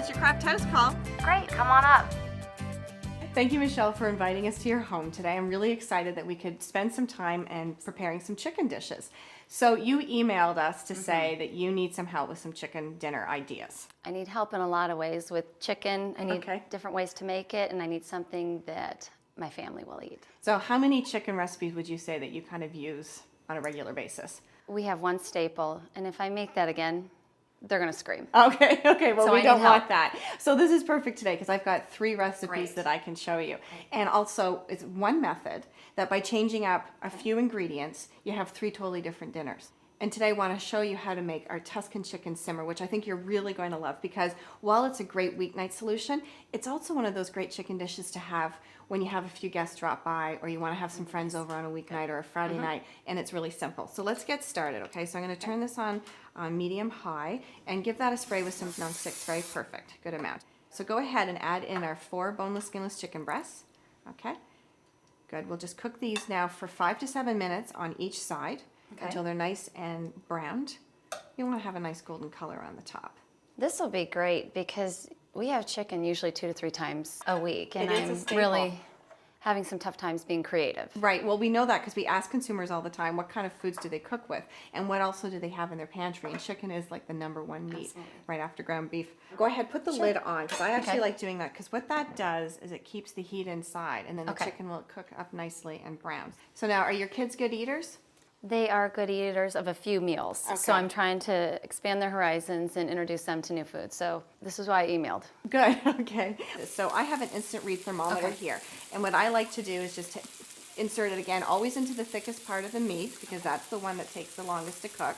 What's your craft toast call? Great, come on up. Thank you, Michelle, for inviting us to your home today. I'm really excited that we could spend some time and preparing some chicken dishes. So you emailed us to say that you need some help with some chicken dinner ideas. I need help in a lot of ways with chicken. I need Okay. different ways to make it, and I need something that my family will eat. So how many chicken recipes would you say that you kind of use on a regular basis? We have one staple, and if I make that again, they're gonna scream. Okay, well, So we I don't need want help. that. So this is perfect today because I've got 3 recipes Great. that I can show you. And also, it's one method that by changing up a few ingredients, you have 3 totally different dinners. And today I want to show you how to make our Tuscan chicken simmer, which I think you're really going to love because while it's a great weeknight solution, it's also one of those great chicken dishes to have when you have a few guests drop by or you want to have some friends over on a weeknight or a Friday night, and it's really simple. So let's get started, okay? So I'm going to turn this on medium-high and give that a spray with some non-stick spray. Perfect, good amount. So go ahead and add in our 4 boneless, skinless chicken breasts, okay? Good, we'll just cook these now for 5 to 7 minutes on each side. Okay. Until they're nice and browned. You want to have a nice golden color on the top. This will be great because we have chicken usually 2 to 3 times a week, and It is a I'm staple. really having some tough times being creative. Right, well, we know that because we ask consumers all the time, what kind of foods do they cook with? And what also do they have in their pantry? And chicken is like the #1 meat, Absolutely. right after ground beef. Go ahead, put the lid on, because I actually Okay. like doing that, because what that does is it keeps the heat inside, and then the Okay. chicken will cook up nicely and brown. So now, are your kids good eaters? They are good eaters of a few meals, so Okay. I'm trying to expand their horizons and introduce them to new food. So this is why I emailed. Good, okay. So I have an instant read thermometer Okay. here. And what I like to do is just insert it again, always into the thickest part of the meat, because that's the one that takes the longest to cook.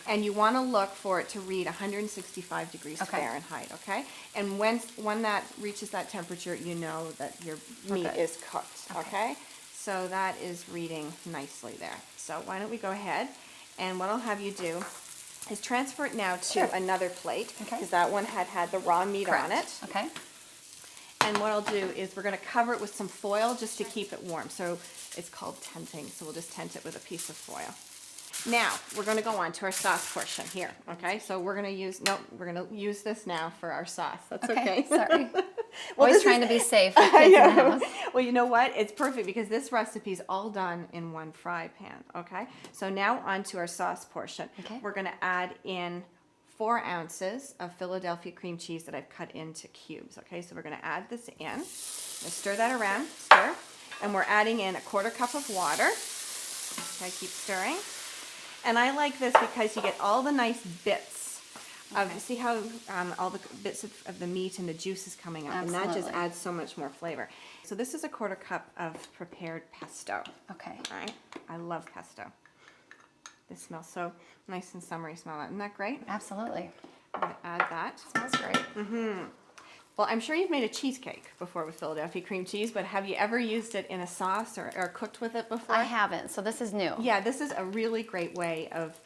And you want to look for it to read 165 degrees Okay. Fahrenheit, okay? And when that reaches that temperature, you know that your meat good. is cooked, okay? So that is reading nicely there. So why don't we go ahead, and what I'll have you do is transfer it now to Sure. another plate, Okay. because that one had the raw meat on it. Okay. And what I'll do is we're going to cover it with some foil just to keep it warm. So it's called tenting, so we'll just tent it with a piece of foil. Now, we're going to go on to our sauce portion here, okay? So we're going to use this now for our sauce. That's okay. Sorry. Well, Always this trying is- to be safe with kids in the I know. house. Well, you know what? It's perfect because this recipe is all done in one fry pan, okay? So now on to our sauce portion. Okay. We're going to add in 4 ounces of Philadelphia cream cheese that I've cut into cubes, okay? So we're going to add this in. Stir that around, stir. And we're adding in a 1/4 cup of water. Okay, keep stirring. And I like this because you get all the nice bits of, see how all the bits of the meat and the juice is coming up, and that just Absolutely. adds so much more flavor. So this is a 1/4 cup of prepared pesto. Okay. All right, I love pesto. This smells so nice and summery. Smell that, isn't that great? Absolutely. I'm gonna add that. Smells great. Well, I'm sure you've made a cheesecake before with Philadelphia cream cheese, but have you ever used it in a sauce or cooked with it before? I haven't, so this is new. Yeah, this is a really great way of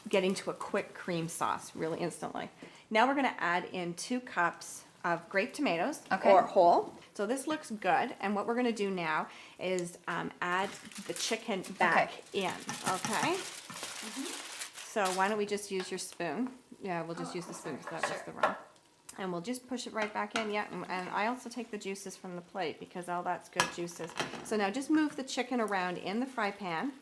getting to a quick cream sauce really instantly. Now we're going to add in 2 cups of grape tomatoes, Okay. or whole. So this looks good, and what we're going to do now is add the chicken back in, okay? So why don't we just use your spoon? Yeah, we'll just use the spoon because that was the wrong. And we'll just push it right back in, yeah, and I also take the juices from the plate because all that's good juices. So now just move the chicken around in the fry pan,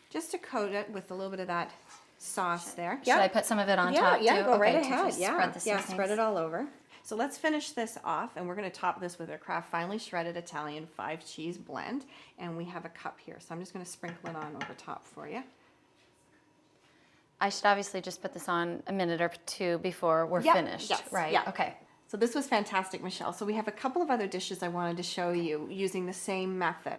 just to coat it with a little bit of that sauce there. Should I put some of it on top Yeah, too? go right Okay, to ahead, just yeah. Spread the Yeah, seasonings. spread it all over. So let's finish this off, and we're gonna top this with our Kraft Finely Shredded Italian 5 cheese blend, and we have a cup here, so I'm just gonna sprinkle it on over top for you. I should obviously just put this on a minute or 2 before we're Yep, finished, yes, right? yeah. Okay. So this was fantastic, Michelle. So we have a couple of other dishes I wanted to show you using the same method.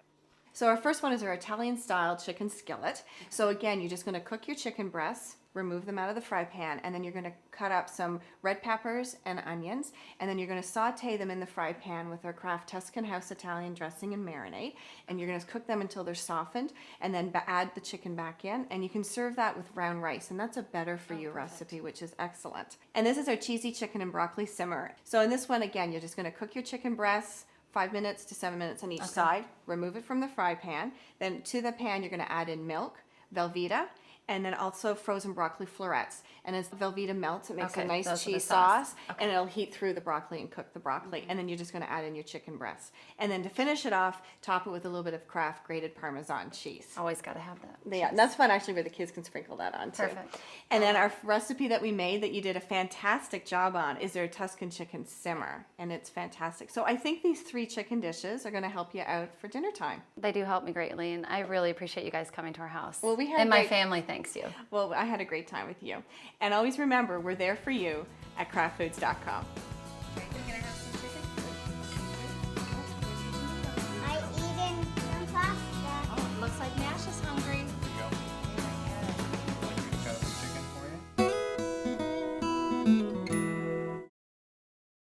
So our first one is our Italian style chicken skillet. So again, you're just gonna cook your chicken breasts, remove them out of the fry pan, and then you're gonna cut up some red peppers and onions, and then you're gonna saute them in the fry pan with our Kraft Tuscan House Italian dressing and marinade, and you're gonna cook them until they're softened, and then add the chicken back in, and you can serve that with brown rice, and that's a better for you recipe, which is excellent. And this is our cheesy chicken and broccoli simmer. So in this one, again, you're just gonna cook your chicken breasts, 5 minutes to 7 minutes on each side, remove it from the fry pan, then to the pan you're gonna add in milk, Velveeta, and then also frozen broccoli florets. And as Velveeta melts, it makes a Okay, nice those are the cheese sauce. sauce, and it'll heat through the broccoli and cook the broccoli. And then you're just going to add in your chicken breasts. And then to finish it off, top it with a little bit of Kraft grated Parmesan cheese. Always got to have that. Yeah, and that's fun actually where the kids can sprinkle that on too. Perfect. And then our recipe that we made that you did a fantastic job on is their Tuscan chicken simmer, and it's fantastic. So I think these 3 chicken dishes are going to help you out for dinner time. They do help me greatly, and I really appreciate you guys coming to our house. Well, we had and my great- family thanks you. Well, I had a great time with you. And always remember, we're there for you at craftfoods.com.